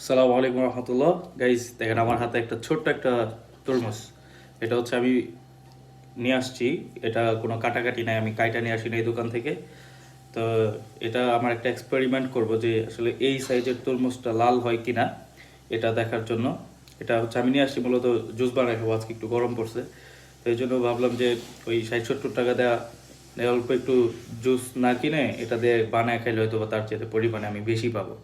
আসসালামু আলাইকুম রহমতুল্লাহ। গাইস দেখেন আমার হাতে একটা ছোট্ট একটা তরমুজ। এটা হচ্ছে আমি নিয়ে আসছি, এটা কোনো কাটাকাটি নাই, আমি কাইটা নিয়ে আসি না এই দোকান থেকে। তো এটা আমার একটা এক্সপেরিমেন্ট করব যে আসলে এই সাইজের তরমুজটা লাল হয় কিনা এটা দেখার জন্য। এটা হচ্ছে আমি নিয়ে আসছি মূলত জুস বানাই খাবো, আজকে একটু গরম পড়ছে, তো এই জন্য ভাবলাম যে ওই 60-70 টাকা দেওয়া অল্প একটু জুস না কিনে এটা দিয়ে বানায় খাইলে হয়তো বা তার চেয়ে পরিমাণে আমি বেশি পাবো।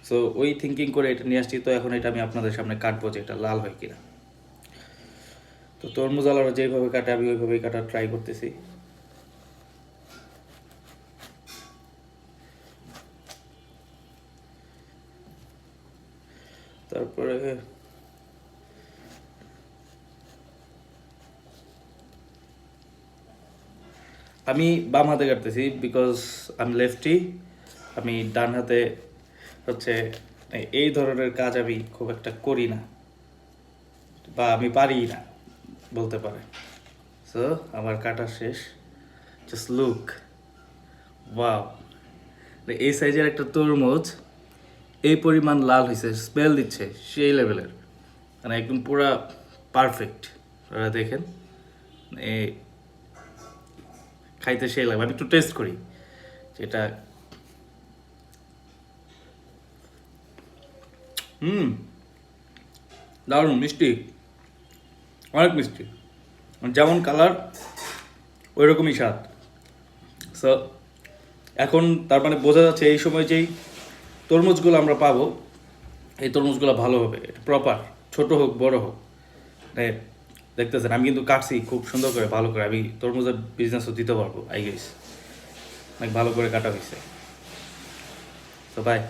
সো ওই থিঙ্কিং করে এটা নিয়ে আসছি। তো এখন এটা আমি আপনাদের সামনে কাটবো যে এটা লাল হয় কিনা। তো তরমুজ আলারা যেভাবে কাটে আমি ওইভাবেই কাটার ট্রাই করতেছি। তারপরে আমি বাম হাতে কাটতেছি বিকজ আমি লেফটি। আমি ডান হাতে হচ্ছে এই ধরনের কাজ আমি খুব একটা করি না, বা আমি পারি না বলতে পারে। সো আমার কাটা শেষ। Just look, wow! এই সাইজের একটা তরমুজ এই পরিমাণ লাল হয়েছে, স্মেল দিচ্ছে সেই লেভেলের, মানে একদম পুরা পারফেক্ট। আপনারা দেখেন, এই খাইতে সেই লাগবে। আমি একটু টেস্ট করি যেটা। হুম, দারুণ মিষ্টি, অনেক মিষ্টি, যেমন কালার ওই রকমই স্বাদ। সো এখন তার মানে বোঝা যাচ্ছে এই সময় যেই তরমুজগুলো আমরা পাবো এই তরমুজগুলো ভালো হবে, প্রপার, ছোট হোক বড় হোক। মানে দেখতেছেন আমি কিন্তু কাটছি খুব সুন্দর করে, ভালো করে। আমি তরমুজের বিজনেসও দিতে পারবো আই গেস, অনেক ভালো করে কাটা হয়েছে। তো বাই।